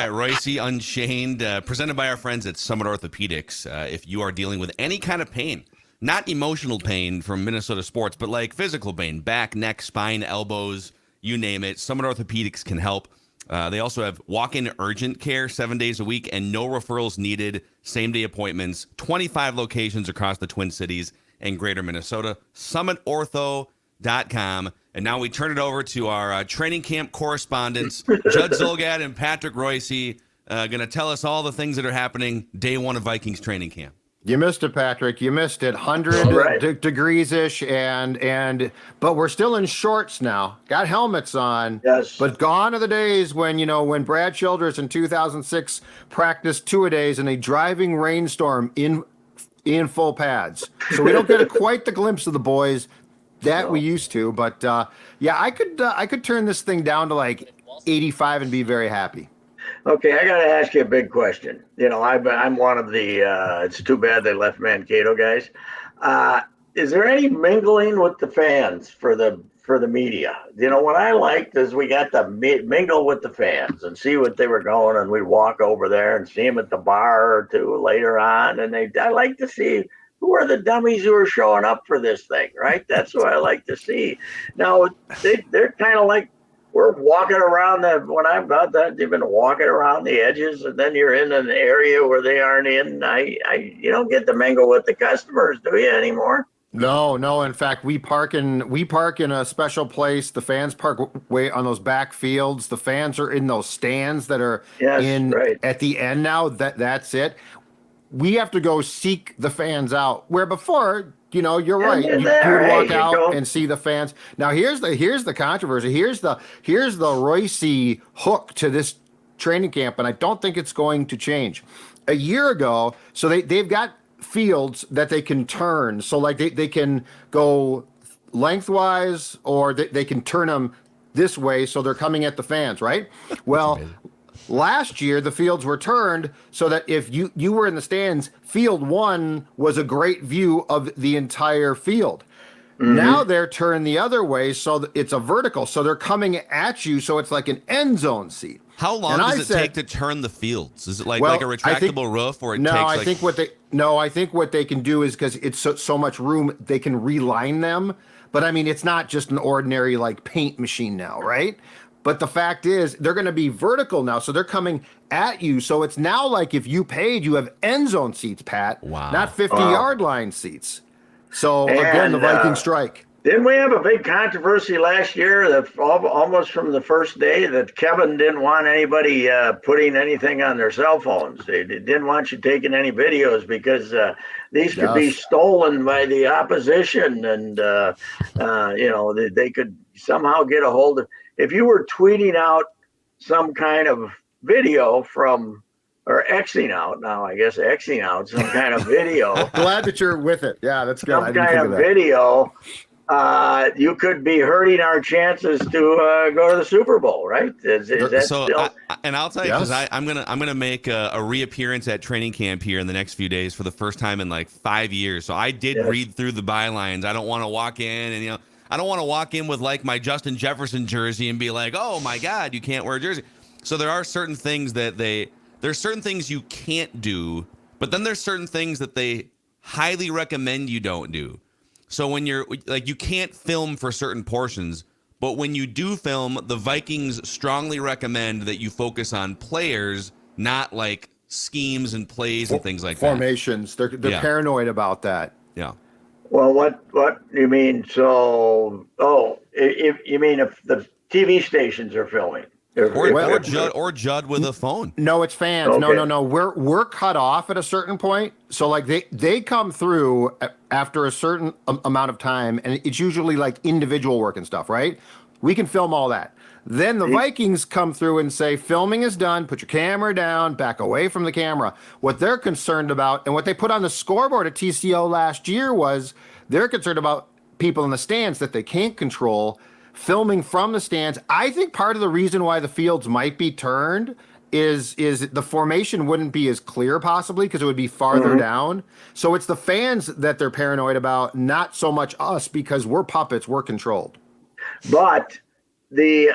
by Royce Unchained, presented by our friends at Summit Orthopedics. If you are dealing with any kind of pain, not emotional pain from Minnesota sports, but like physical pain, back, neck, spine, elbows, you name it, Summit Orthopedics can help. They also have walk-in urgent care 7 days a week and no referrals needed, same-day appointments, 25 locations across the Twin Cities and greater Minnesota, summitortho.com. And now we turn it over to our training camp correspondents, Judd Zolgad and Patrick Royce, going to tell us all the things that are happening day one of Vikings training camp. You missed it, Patrick. You missed it. 100 degrees-ish, but we're still in shorts now. Got helmets on. Yes. But gone are the days when Brad Childress in 2006 practiced two-a-days in a driving rainstorm in full pads. So we don't get quite the glimpse of the boys that we used to. But yeah, I could turn this thing down to like 85 and be very happy. Okay, I got to ask you a big question. I'm one of the, it's too bad they left Mankato guys. Is there any mingling with the fans for the media? What I liked is we got to mingle with the fans and see what they were going, and we'd walk over there and see them at the bar or two later on. And I like to see who are the dummies who are showing up for this thing, right? That's what I like to see. Now, they're kind of like, we're walking around when I'm about that, they've been walking around the edges, and then you're in an area where they aren't in. You don't get to mingle with the customers, do you, anymore? No. In fact, we park in a special place. The fans park way on those back fields. The fans are in those stands that are at the end now. That's it. We have to go seek the fans out. Where before, you're right. You would walk out and see the fans. Now here's the controversy. Here's the Royce hook to this training camp, and I don't think it's going to change. A year ago, so they've got fields that they can turn. So like they can go lengthwise, or they can turn them this way, so they're coming at the fans, right? Well, last year the fields were turned so that if you were in the stands, field one was a great view of the entire field. Mm-hmm. Now they're turned the other way, so it's a vertical, so they're coming at you, so it's like an end zone seat. How long does it take to turn the fields? Is it like a retractable roof, or I think what they can do is, because it's so much room, they can reline them. But I mean, it's not just an ordinary like paint machine now, right? But the fact is, they're going to be vertical now, so they're coming at you. So it's now like if you paid, you have end zone seats, Pat, not 50-yard line seats. So again, the Vikings strike. Didn't we have a big controversy last year that almost from the first day that Kevin didn't want anybody putting anything on their cell phones? They didn't want you taking any videos because these could be stolen by the opposition, and they could somehow get a hold of. If you were tweeting out some kind of video or Xing out some kind of video. Glad that you're with it. Yeah, that's good. Some kind of video. You could be hurting our chances to go to the Super Bowl, right? Is that still? I'll tell you, because I'm gonna make a reappearance at training camp here in the next few days for the first time in like 5 years. So I did read through the bylines. I don't want to walk in and I don't want to walk in with like my Justin Jefferson jersey and be like, oh my God, you can't wear a jersey. So there are certain things there's certain things you can't do, but then there's certain things that they highly recommend you don't do. So when you're like, you can't film for certain portions, but when you do film, the Vikings strongly recommend that you focus on players, not like schemes and plays and things like formations. They're paranoid about that. Yeah. Well, what you mean? So, if you mean if the TV stations are filming, or Judd with a phone. No, it's fans. Okay. No. We're cut off at a certain point. So like they come through after a certain amount of time, and it's usually like individual work and stuff, right? We can film all that. Then the Vikings come through and say, filming is done, put your camera down, back away from the camera. What they're concerned about, and what they put on the scoreboard at TCO last year, was they're concerned about people in the stands that they can't control, filming from the stands. I think part of the reason why the fields might be turned is the formation wouldn't be as clear possibly because it would be farther down. So it's the fans that they're paranoid about, not so much us, because we're puppets, we're controlled. But the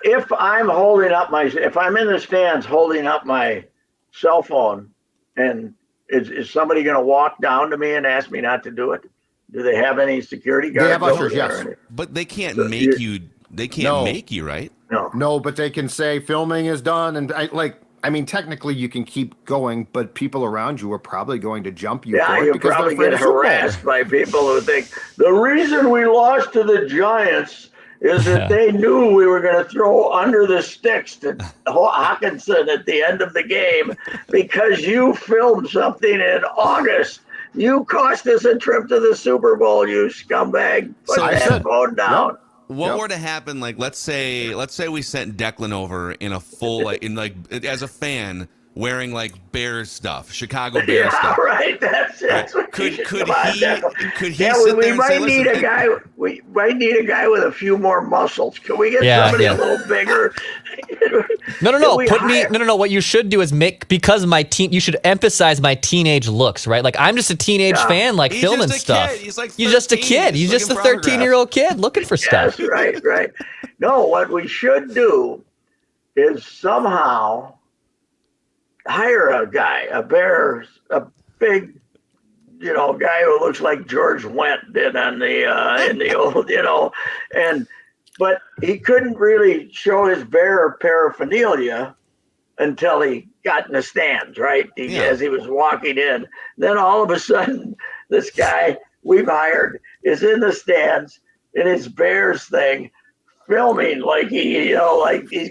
if I'm if I'm in the stands holding up my cell phone, and is somebody going to walk down to me and ask me not to do it? Do they have any security guards? They have ushers, yes. But they can't make you. They can't make you, right? No, but they can say filming is done, and I mean, technically you can keep going, but people around you are probably going to jump you for it because probably they're afraid get harassed by people who think the reason we lost to the Giants is that they knew we were going to throw under the sticks to Hawkinson at the end of the game because you filmed something in August. You cost us a trip to the Super Bowl, you scumbag. Put that phone down. Yep. What were to happen? Like, let's say we sent Declan over in a full, as a fan, wearing like Bears stuff, Chicago Bears stuff. Right. That's what could he sit we there and might say, need a guy. We might need a guy with a few more muscles. Can we get somebody a little bigger? No. What you should do is because you should emphasize my teenage looks, right? Like, I'm just a teenage fan, like filming stuff. He's like 13. He's just a kid. He's just a 13-year-old kid looking for stuff. Right. No, what we should do is somehow hire a guy, a big, guy who looks like George Wendt did on the in the old, but he couldn't really show his Bear paraphernalia until he got in the stands, right? As he was walking in. Then all of a sudden, this guy we've hired is in the stands in his Bears thing, filming like he's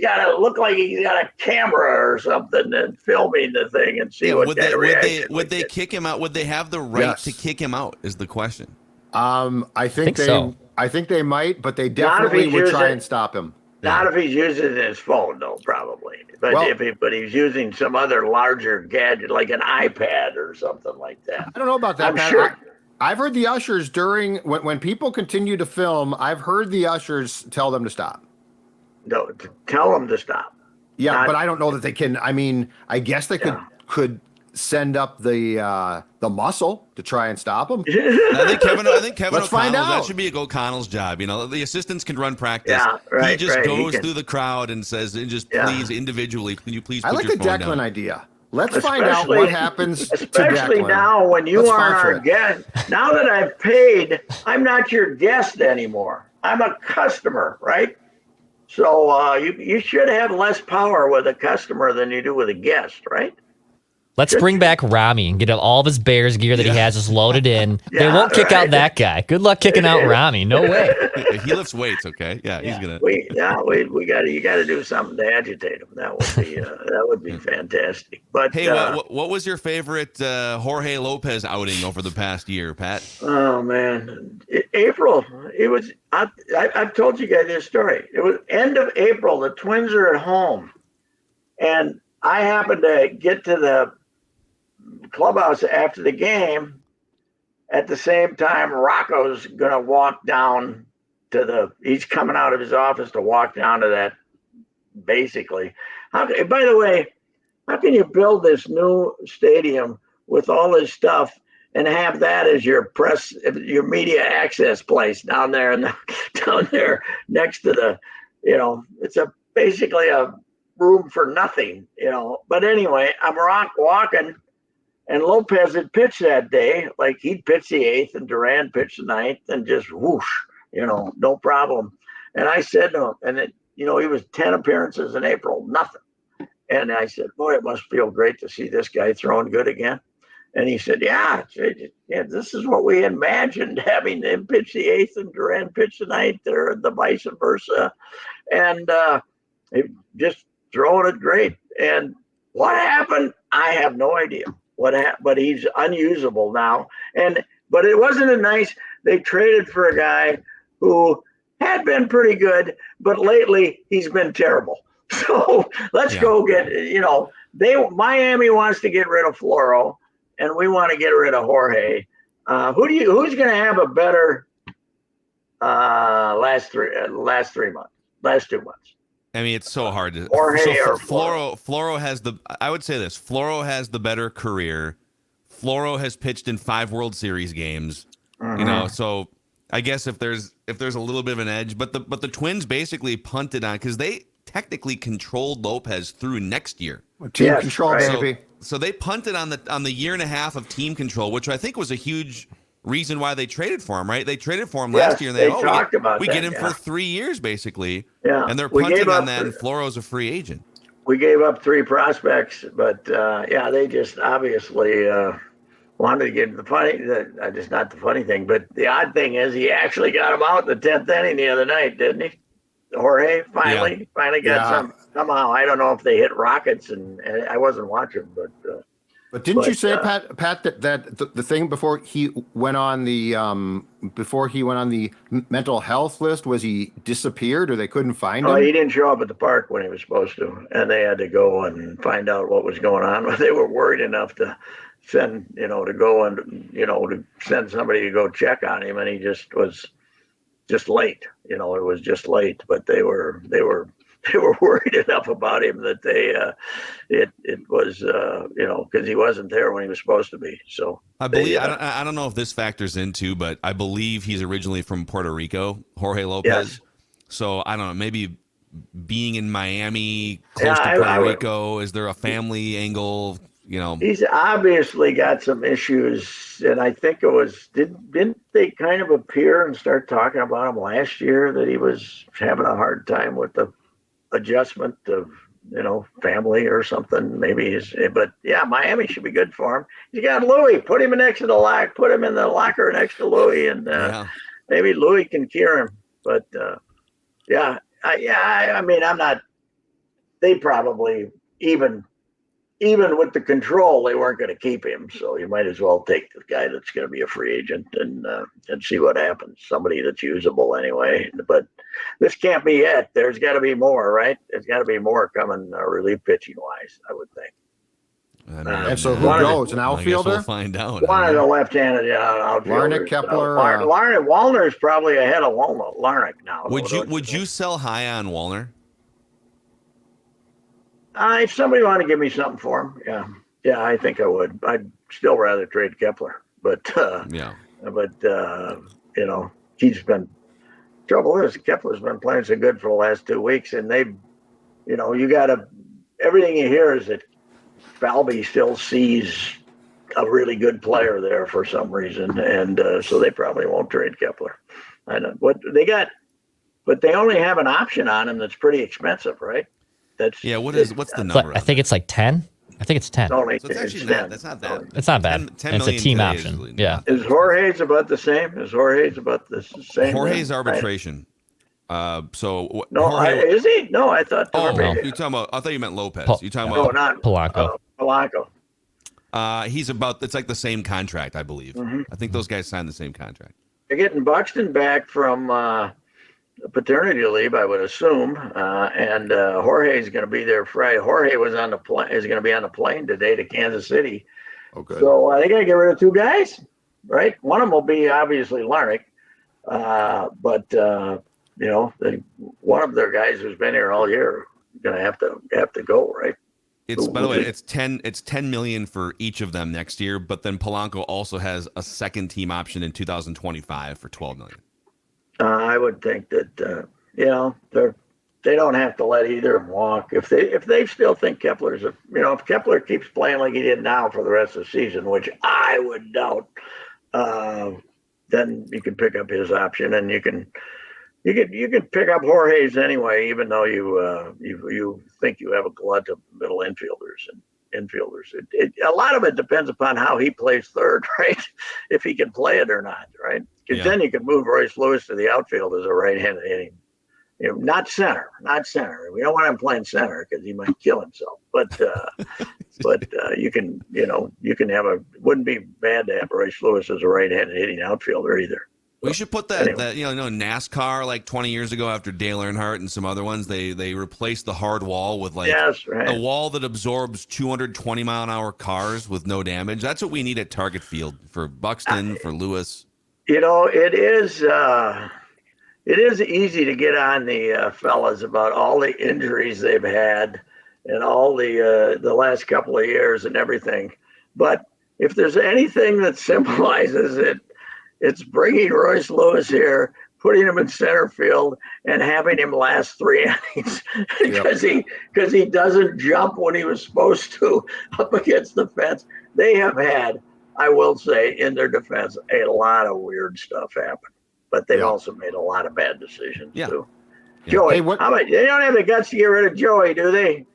got to look like he's got a camera or something and filming the thing and see what would they kick him out? Would they have the right to kick him out? Is the question. I think so. I think they might, but they definitely would try and stop him. Not if he's using his phone, though, probably. But but he's using some other larger gadget, like an iPad or something like that. I don't know about that. I'm sure. I've heard the ushers when people continue to film. I've heard the ushers tell them to stop. No, tell them to stop. Yeah, but I don't know that they can. I mean, I guess they could send up the muscle to try and stop him. I think Kevin Let's find out. That should be O'Connell's job. The assistants can run practice. Yeah, right. He just goes through the crowd and says, please, individually, can you please put I like your the phone Declan down? idea. Let's find out what happens to Declan. Especially now when you aren't our guest. Now that I've paid, I'm not your guest anymore. I'm a customer, right? So you should have less power with a customer than you do with a guest, right? Let's bring back Rami and get all of his Bears gear that he has just loaded in. They won't kick out that guy. Good luck kicking out Rami. No way. He lifts weights, okay? Yeah, he's gonna. You got to do something to agitate him. That would be fantastic. But hey, what was your favorite Jorge Lopez outing over the past year, Pat? Oh man, April. It was. I've told you guys this story. It was end of April. The Twins are at home, and I happened to get to the clubhouse after the game. At the same time, Rocco's gonna walk down to he's coming out of his office to walk down to that. Basically, by the way, how can you build this new stadium with all this stuff and have that as your media access place down there next to the, it's basically a room for nothing, But anyway, I'm walking, and Lopez had pitched that day. Like, he'd pitched the 8th and Duran pitched the 9th and just whoosh, no problem. And I said to him, and he was 10 appearances in April, nothing. And I said, boy, it must feel great to see this guy throwing good again. And he said, yeah, this is what we imagined, having him pitch the 8th and Duran pitch the 9th, or the vice versa. And just throwing it great. And what happened? I have no idea what happened, but he's unusable now. But it wasn't they traded for a guy who had been pretty good, but lately he's been terrible. So let's go get, Miami wants to get rid of Floro, and we want to get rid of Jorge. Who's going to have a better last 2 months? I mean, it's so hard to. Jorge or Floro has I would say this. Floro has the better career. Floro has pitched in 5 World Series games. Mm-hmm. So I guess if there's a little bit of an edge, but the Twins basically punted on because they technically controlled Lopez through next year. Team control, right. baby. So they punted on the year and a half of team control, which I think was a huge reason why they traded for him, right? They traded for him last year, and we get him for 3 years, basically. Yeah. And they're punting on that, and Floro's a free agent. We gave up 3 prospects, but they just obviously wanted to get just not the funny thing, but the odd thing is he actually got him out in the 10th inning the other night, didn't he? Jorge finally got somehow. I don't know if they hit rockets, and I wasn't watching, but didn't you say, Pat, that the thing before he went on the mental health list was he disappeared or they couldn't find him? Oh, he didn't show up at the park when he was supposed to, and they had to go and find out what was going on. They were worried enough to send, to go and, to send somebody to go check on him, and he was just late. It was just late, but they were worried enough about him that it was because he wasn't there when he was supposed to be. So I believe I don't know if this factors into, but I believe he's originally from Puerto Rico, Jorge Lopez. Yes. So I don't know, maybe being in Miami close to Puerto Rico, is there a family angle? He's obviously got some issues, and I think it was didn't they kind of appear and start talking about him last year that he was having a hard time with the adjustment of family or something. Maybe but Miami should be good for him. He's got Louis. Put him next to put him in the locker next to Louis, and maybe Louis can cure him. But I mean, I'm not. They probably even with the control, they weren't going to keep him. So you might as well take the guy that's going to be a free agent and see what happens. Somebody that's usable anyway. But this can't be it. There's got to be more, right? There's got to be more coming relief pitching wise, I would think. And so who goes? An outfielder? We'll find out. One of the left-handed outfielders. Larnach, Kepler. Wallner's probably ahead of Larnach now. Would you sell high on Wallner? If somebody wanted to give me something for him, I think I would. I'd still rather trade Kepler, but he's been. Trouble is, Kepler's been playing so good for the last 2 weeks, and everything you hear is that Falvey still sees a really good player there for some reason, and so they probably won't trade Kepler. I know what they got, but they only have an option on him that's pretty expensive, right? What's the number? I think it's like 10. I think it's 10. So it's actually not. That's not bad. It's not bad. 10 it's a team option. Is Jorge's about the same? Is Jorge's arbitration. So is he? No, I thought. You're talking about. I thought you meant Lopez. You're talking about not Polanco. Polanco. He's about. It's like the same contract, I believe. Mm-hmm. I think those guys signed the same contract. They're getting Buxton back from paternity leave, I would assume, and Jorge is going to be there Friday. Jorge was on the plane. Is going to be on the plane today to Kansas City. Okay. So they got to get rid of 2 guys, right? One of them will be obviously Larnach, but one of their guys who's been here all year is going to have to go, right? By the way, it's 10 million for each of them next year, but then Polanco also has a second team option in 2025 for 12 million. I would think that they don't have to let either of them walk if they still think Kepler's if Kepler keeps playing like he did now for the rest of the season, which I would doubt, then you can pick up his option, and you can pick up Jorge's anyway, even though you think you have a glut of middle infielders and infielders. A lot of it depends upon how he plays third, right? If he can play it or not, right? Because then you can move Royce Lewis to the outfield as a right-handed hitting. Not center. We don't want him playing center because he might kill himself. But you can wouldn't be bad to have Royce Lewis as a right-handed hitting outfielder either. We should put that NASCAR like 20 years ago after Dale Earnhardt and some other ones, they replaced the hard wall with a wall that absorbs 220-mile-an-hour cars with no damage. That's what we need at Target Field for Buxton, for Lewis. It is easy to get on the fellas about all the injuries they've had and all the last couple of years and everything. But if there's anything that symbolizes it, It's bringing Royce Lewis here, putting him in center field, and having him last 3 innings because he doesn't jump when he was supposed to up against the fence. They have had, I will say, in their defense, a lot of weird stuff happen, but they've also made a lot of bad decisions too. Yeah. Joey, hey, they don't have the guts to get rid of Joey, do they?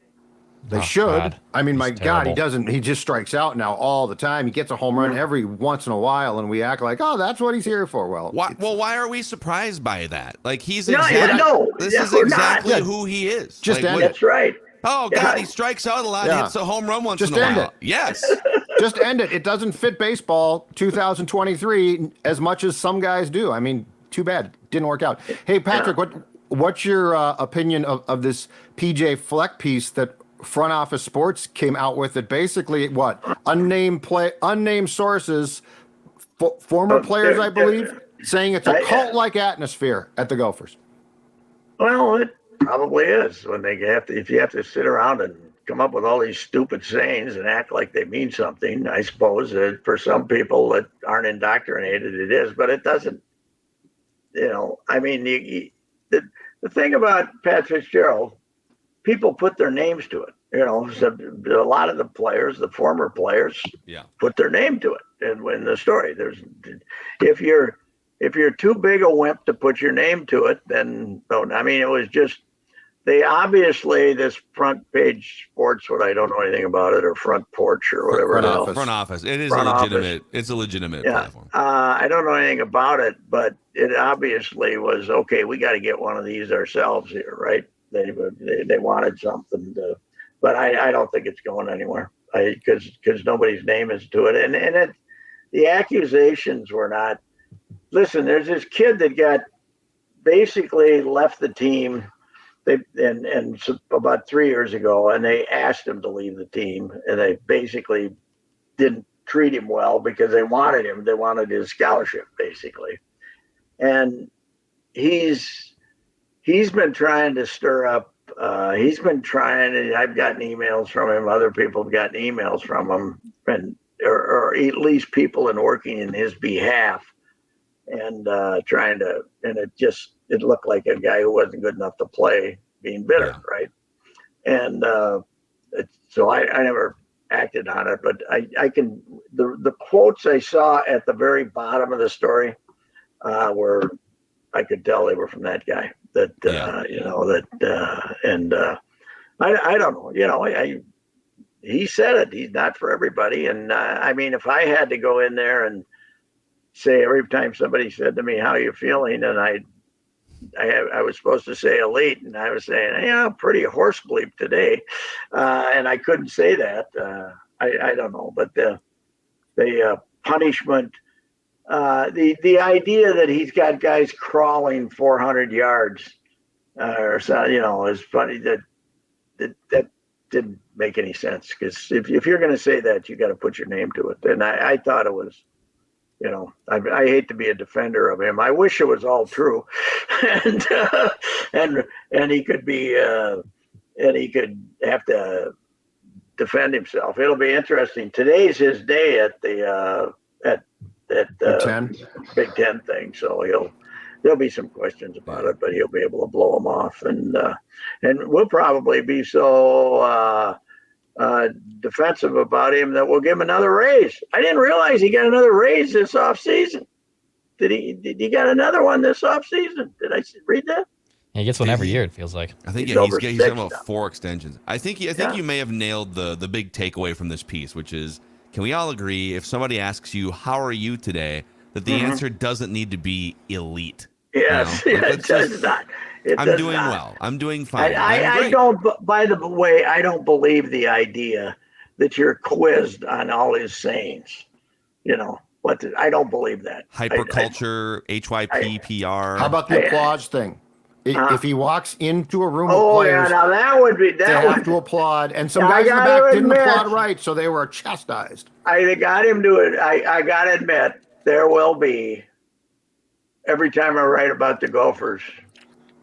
They should. God. I mean, He's terrible. God, he doesn't. He just strikes out now all the time. He gets a home run every once in a while, and we act like, oh, that's what he's here for. Well, why are we surprised by that? Like this is exactly who he is. Just like, end That's right. Oh God, he strikes out a lot. Hits a home run once in a while. Just end it. Yes. Just end it. It doesn't fit baseball 2023 as much as some guys do. I mean, too bad. Didn't work out. Hey, Patrick, what's your opinion of this PJ Fleck piece that Front Office Sports came out with? That basically unnamed sources, former players, I believe, saying it's a cult-like atmosphere at the Gophers. Well, it probably is when if you have to sit around and come up with all these stupid sayings and act like they mean something. I suppose that for some people that aren't indoctrinated, it is, but it doesn't. I mean, the thing about Pat Fitzgerald, people put their names to it. So a lot of the players, the former players, put their name to it. And when the story, if you're too big a wimp to put your name to it, then I mean, it was just they obviously this Front Page Sports, what I don't know anything about it, or Front Porch or whatever. Front Office. It is legitimate. It's a legitimate platform. I don't know anything about it, but it obviously was okay. We got to get one of these ourselves here, right? They wanted something but I don't think it's going anywhere. Because nobody's name is to it, and the accusations were not. Listen, there's this kid that got basically left the team. And about 3 years ago, and they asked him to leave the team, and they basically didn't treat him well because they wanted him. They wanted his scholarship, basically, and he's been trying to stir up. He's been trying, and I've gotten emails from him. Other people have gotten emails from him, or at least people working in his behalf, and trying to. And it looked like a guy who wasn't good enough to play, being bitter, right? And so I never acted on it, but I can. The quotes I saw at the very bottom of the story were, I could tell they were from that guy. I don't know. He said it. He's not for everybody. And I mean, if I had to go in there and say every time somebody said to me, "How are you feeling?" and I was supposed to say elite, and I was saying, pretty horse bleep today, and I couldn't say that. I don't know, but the punishment. The idea that he's got guys crawling 400 yards or so, is funny. That didn't make any sense, because if you're going to say that, you got to put your name to it. And I thought it was, I hate to be a defender of him. I wish it was all true, and he could be and he could have to defend himself. It'll be interesting. Today's his day at the Big Ten thing, so there'll be some questions about it, but he'll be able to blow them off, and we'll probably be so defensive about him that we'll give him another raise. I didn't realize he got another raise this offseason. Did he got another one this offseason? Did I read that? Yeah, he gets one every year, it feels like. I think he's got about 4 extensions. I think you may have nailed the big takeaway from this piece, which is, can we all agree, if somebody asks you, how are you today, that the answer doesn't need to be elite? Yes, it does not. I'm doing well. I'm doing fine. I don't, by the way, I don't believe the idea that you're quizzed on all his sayings. I don't believe that. Hyperculture, HYP, PR. How about the applause thing? If he walks into a room of players, now that would be. They have to applaud, and some guys in the back didn't applaud right, so they were chastised. I got him to it. I got to admit, there will be. Every time I write about the Gophers,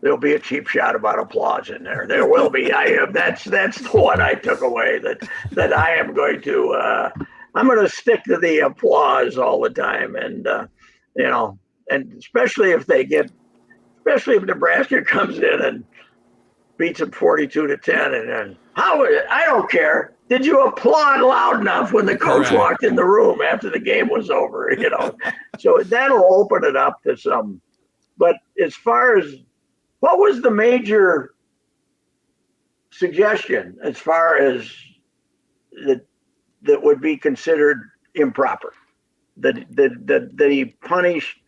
there'll be a cheap shot about applause in there. There will be. That's what I took away. That I am going to. I'm going to stick to the applause all the time, and and especially if Nebraska comes in and beats them 42-10, and then I don't care. Did you applaud loud enough when the coach walked in the room after the game was over? So that'll open it up to some. But as far as what was the major suggestion as far as that would be considered improper, that he punished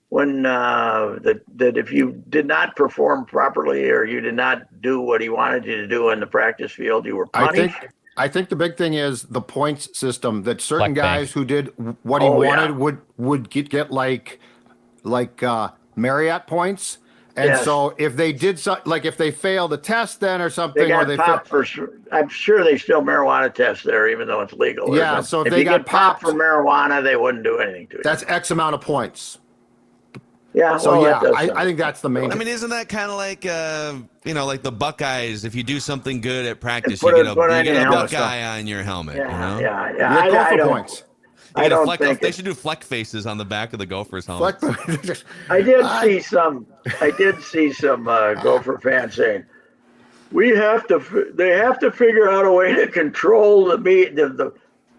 when that if you did not perform properly or you did not do what he wanted you to do in the practice field, you were punished? I think the big thing is the points system, that certain guys who did what he wanted would get like Marriott points. And so if they did like if they failed a test then or something, they got popped for sure. I'm sure they still marijuana test there, even though it's legal. Yeah. So if they got popped for marijuana, they wouldn't do anything to it. That's X amount of points. Yeah. So I think that's the main. I mean, isn't that kind of like like the Buckeyes? If you do something good at practice, you get a Buckeye on your helmet. Yeah. I don't. Points. I don't think they should do fleck faces on the back of the Gophers helmet. I did see some Gopher fans saying they have to figure out a way to control the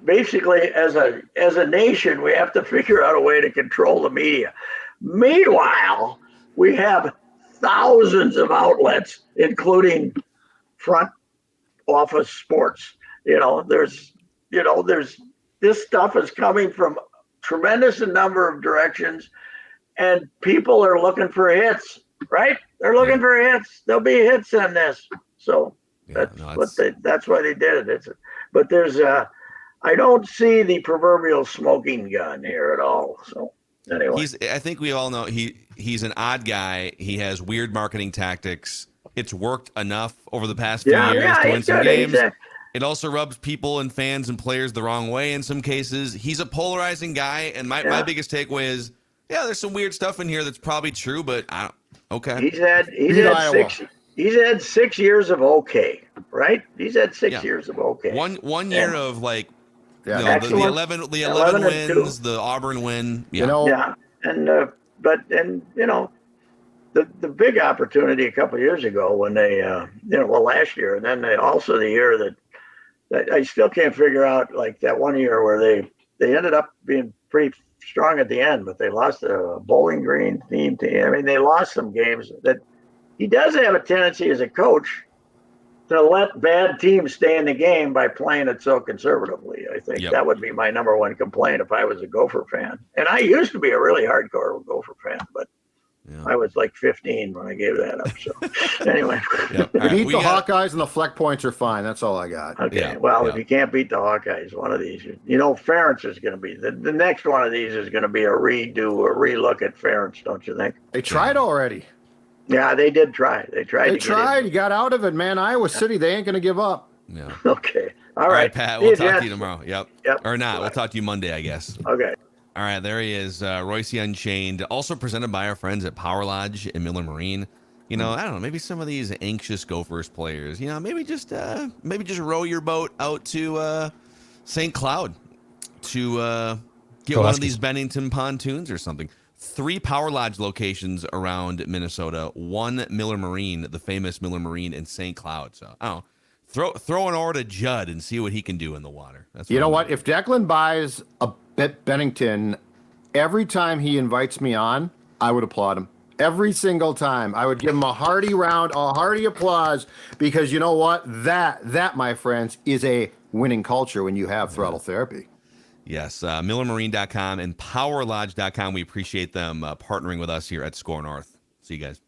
basically as a nation, we have to figure out a way to control the media. Meanwhile, we have thousands of outlets, including front office sports. There's this stuff is coming from tremendous number of directions, and people are looking for hits, right? They're looking for hits. There'll be hits in this. So that's why they did it. But there's I don't see the proverbial smoking gun here at all. So anyway, I think we all know he's an odd guy. He has weird marketing tactics. It's worked enough over the past few years to win some games. It also rubs people and fans and players the wrong way in some cases. He's a polarizing guy, and my biggest takeaway is, there's some weird stuff in here that's probably true, but okay. He's had 6 years of okay, right? He's had 6 years of okay. One year of like the 11 wins, the Auburn win. The big opportunity a couple of years ago when they last year, and then also the year that I still can't figure out, like that one year where they ended up being pretty strong at the end, but they lost a Bowling Green team. I mean, they lost some games. That he does have a tendency as a coach to let bad teams stay in the game by playing it so conservatively. I think that would be my number one complaint if I was a Gopher fan. And I used to be a really hardcore Gopher fan, but I was like 15 when I gave that up. So anyway, beat the Hawkeyes and the fleck points are fine. That's all I got. Okay. If you can't beat the Hawkeyes, one of these, Ferentz is going to be the next one of these is going to be a relook at Ferentz, don't you think? They tried already. Yeah, they did try. They tried. You got out of it, man. Iowa City, they ain't going to give up. Yeah. Okay. All right, Pat. We'll talk to you tomorrow. Yep. Or not. We'll talk to you Monday, I guess. Okay. All right, there he is, Royce Unchained, also presented by our friends at Power Lodge in Miller Marine. I don't know, maybe some of these anxious Gophers players, maybe just row your boat out to St. Cloud to get one of these Bennington pontoons or something. 3 Power Lodge locations around Minnesota, 1 Miller Marine, the famous Miller Marine in St. Cloud. So, I don't know, throw an oar to Judd and see what he can do in the water. That's what if Declan buys a Bennington, every time he invites me on, I would applaud him. Every single time. I would give him a hearty round, a hearty applause, because you know what? That, my friends, is a winning culture when you have throttle therapy. Yes, millermarine.com and powerlodge.com. We appreciate them partnering with us here at SKOR North. See you guys.